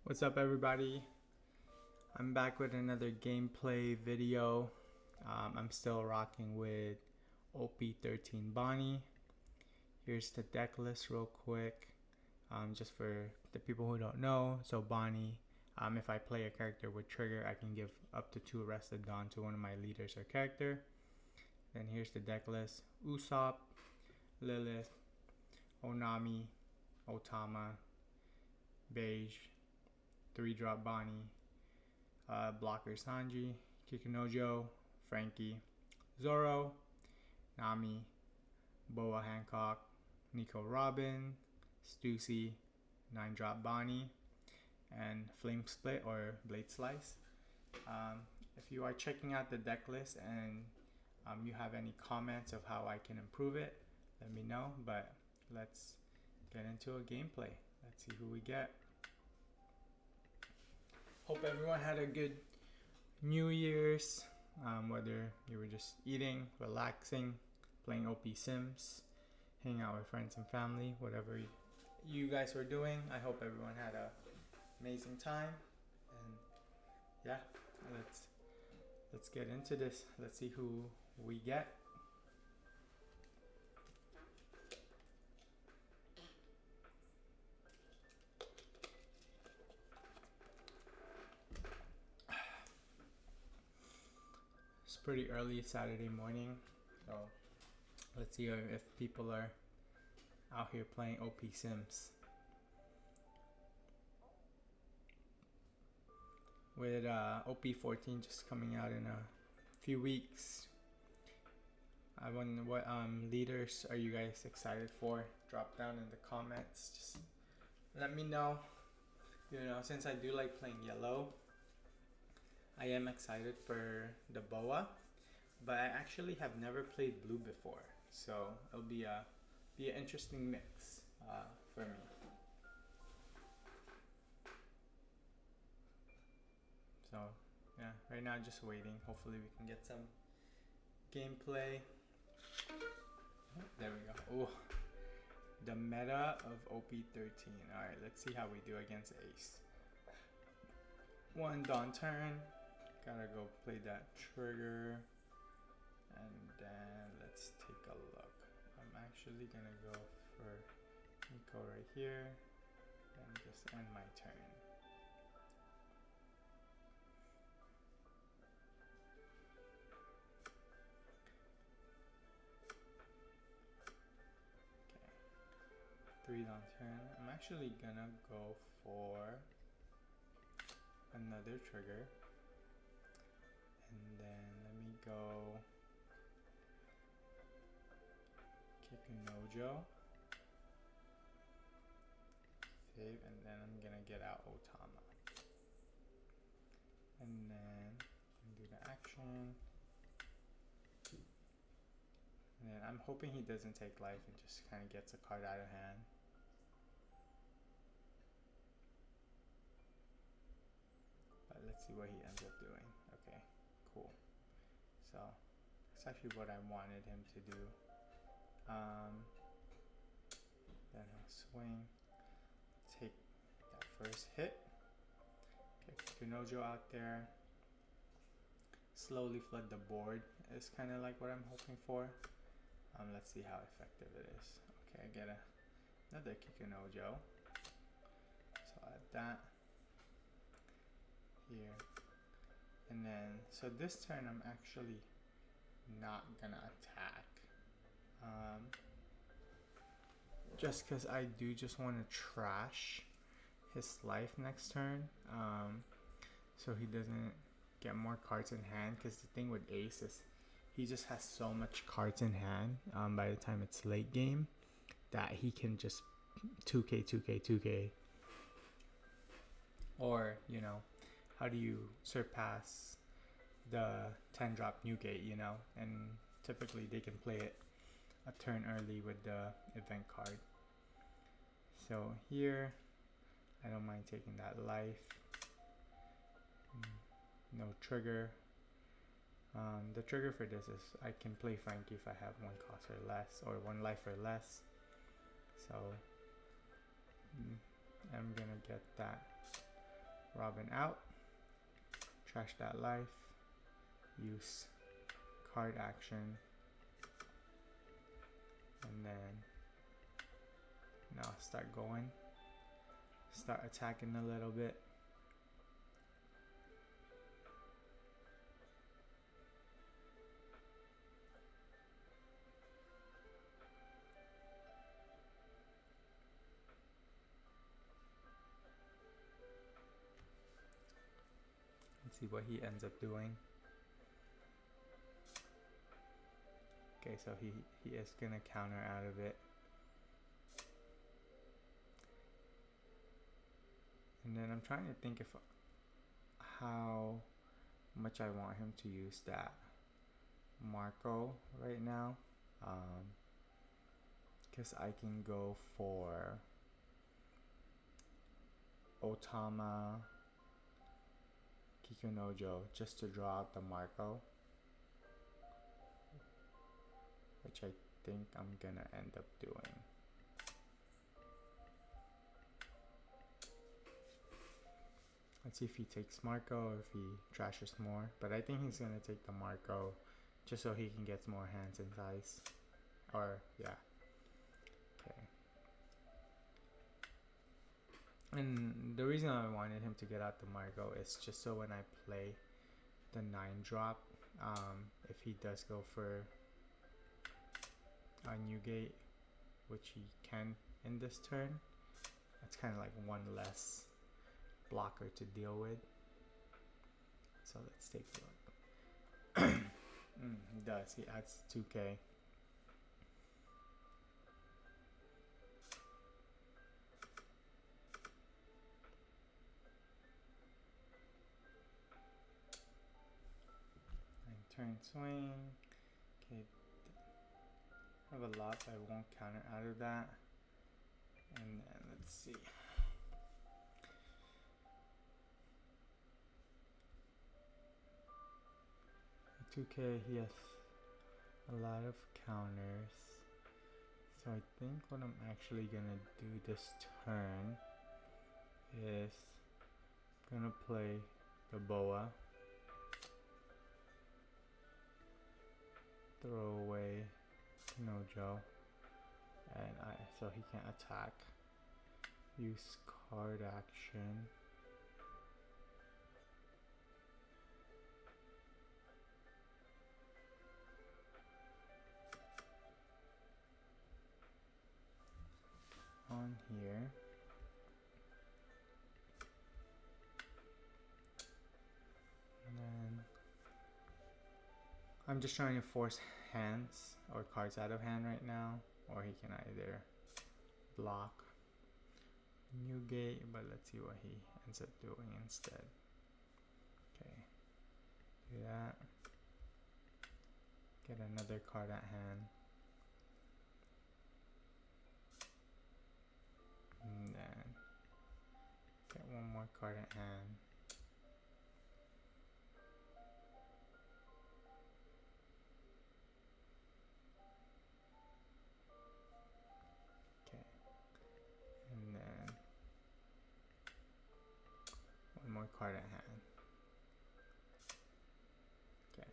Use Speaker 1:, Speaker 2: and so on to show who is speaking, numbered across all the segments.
Speaker 1: What's up, everybody? I'm back with another gameplay video. I'm still rocking with OP13 Bonney. Here's the deck list real quick, just for the people who don't know. So Bonney, if I play a character with trigger, I can give up to 2 Arrested Dawn to one of my leaders or character. Then here's the deck list: Usopp, Lilith, Onami, Otama, Beige, 3-drop Bonney, blocker Sanji, Kikunojo, Frankie, Zoro, Nami, Boa Hancock, Nico Robin, Stussy, 9-drop Bonney, and Flame Split or Blade Slice. If you are checking out the deck list and you have any comments of how I can improve it, let me know. But let's get into a gameplay. Let's see who we get. Hope everyone had a good New Year's, whether you were just eating, relaxing, playing OP Sims, hanging out with friends and family, whatever you guys were doing. I hope everyone had an amazing time. And yeah, let's get into this. Let's see who we get. It's pretty early Saturday morning, so let's see if people are out here playing OP Sims. With OP13 just coming out in a few weeks, I wonder what leaders are you guys excited for? Drop down in the comments. Just let me know. You know, since I do like playing yellow, I am excited for the Boa, but I actually have never played blue before, so it'll be an interesting mix for me. So yeah, right now just waiting. Hopefully we can get some gameplay. There we go. Oh, the meta of OP13. All right, let's see how we do against Ace. 1 Dawn turn. Gotta go play that trigger, and then let's take a look. I'm actually gonna go for Nico right here and just end my turn. Okay, 3 Dawn turn. I'm actually gonna go for another trigger. And then let me go Kikunojo, save, and then I'm gonna get out Otama. And then do the action. And then I'm hoping he doesn't take life and just kind of gets a card out of hand. But let's see what he ends up doing. Okay. Cool. So that's actually what I wanted him to do. Then I'll swing, take that first hit, get Kikunojo out there, slowly flood the board is kind of like what I'm hoping for. Let's see how effective it is. Okay, I get another Kikunojo, so I'll add that here. And then, so this turn I'm actually not gonna attack. Just because I do just want to trash his life next turn. So he doesn't get more cards in hand. Because the thing with Ace is he just has so much cards in hand by the time it's late game that he can just 2k, 2k, 2k. Or, you know, how do you surpass the 10-drop Newgate, you know? And typically they can play it a turn early with the event card. So here, I don't mind taking that life. No trigger. The trigger for this is I can play Frankie if I have 1 cost or less, or 1 life or less. So I'm gonna get that Robin out. Trash that life. Use card action. And then now start going. Start attacking a little bit. Let's see what he ends up doing. Okay, so he is gonna counter out of it. And then I'm trying to think if how much I want him to use that Marco right now. Because I can go for Otama Kikunojo just to draw out the Marco, which I think I'm gonna end up doing. Let's see if he takes Marco or if he trashes more, but I think he's gonna take the Marco just so he can get more hands in size. Or yeah. Okay. And the reason I wanted him to get out the Marco is just so when I play the 9 drop, if he does go for a Newgate, which he can in this turn, that's kind of like one less blocker to deal with. So let's take a look. He does. He adds 2k. Turn swing. Okay. I have a lot, so I won't counter out of that. And then let's see. 2k, he has a lot of counters. So I think what I'm actually gonna do this turn is gonna play the Boa, throw away Nojo, and so he can't attack. Use card action. On here. And then I'm just trying to force hands or cards out of hand right now, or he can either block Newgate, but let's see what he ends up doing instead. Okay, do that. Get another card at hand. And then get one more card at hand. Okay. And then one more card at hand. Okay.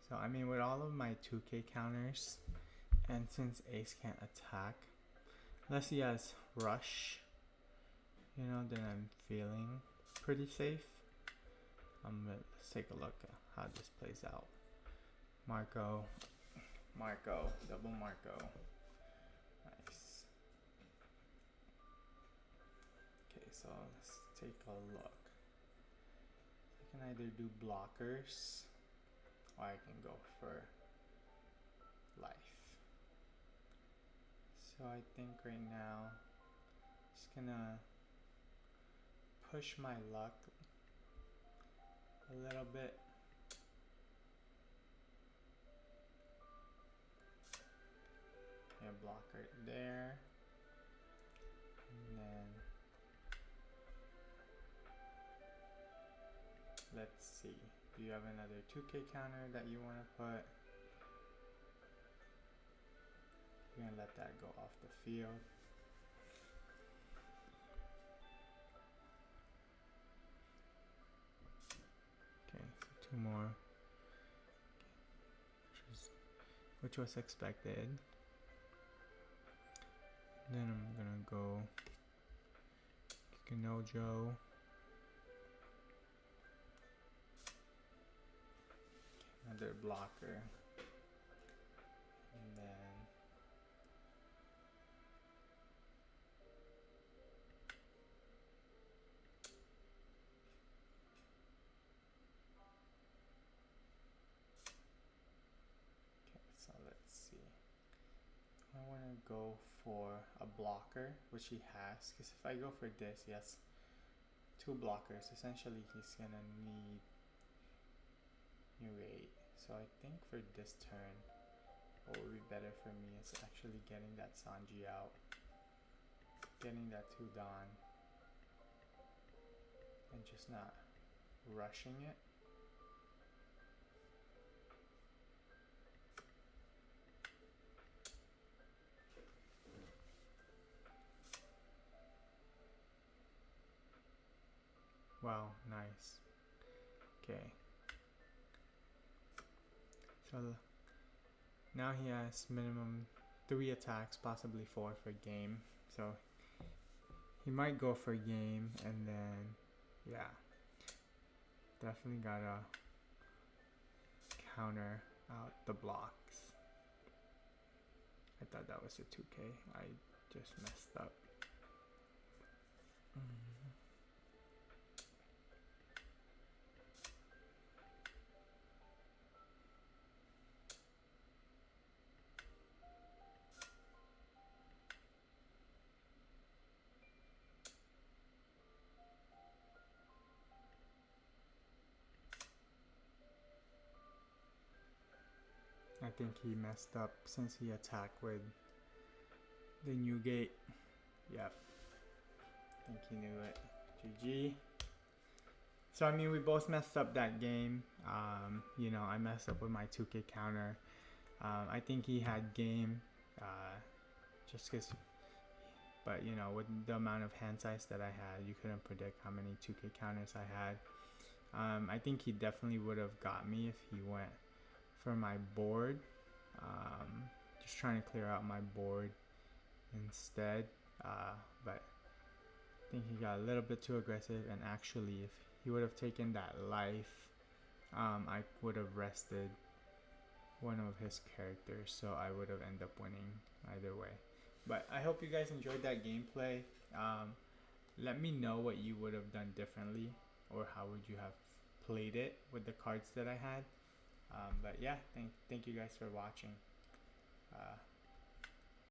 Speaker 1: So I mean, with all of my 2k counters, and since Ace can't attack, unless he has rush, you know, then I'm feeling pretty safe. Let's take a look at how this plays out. Marco, double Marco. Nice. Okay, so let's take a look. I can either do blockers, or I can go for life. So I think right now, just gonna push my luck a little bit. Okay, blocker there. And then let's see. Do you have another 2k counter that you want to put? We're gonna let that go off the field. Okay, so 2 more, which was expected. Then I'm gonna go Kikinojo. Another blocker. And then okay, so let's see. I want to go for a blocker, which he has, because if I go for this, he has 2 blockers. Essentially, he's gonna need new 8. So I think for this turn, what would be better for me is actually getting that Sanji out, getting that 2 Dawn, and just not rushing it. Wow, nice. Okay. So now he has minimum 3 attacks, possibly 4 for game. So he might go for game, and then yeah, definitely gotta counter out the blocks. I thought that was a 2K. I just messed up. I think he messed up since he attacked with the new gate. Yep. I think he knew it. GG. So I mean, we both messed up that game. You know, I messed up with my 2K counter. I think he had game, just cause. But you know, with the amount of hand size that I had, you couldn't predict how many 2K counters I had. I think he definitely would have got me if he went for my board. Just trying to clear out my board instead. But I think he got a little bit too aggressive, and actually if he would have taken that life, I would have rested one of his characters, so I would have ended up winning either way. But I hope you guys enjoyed that gameplay. Let me know what you would have done differently, or how would you have played it with the cards that I had. But yeah, thank you guys for watching.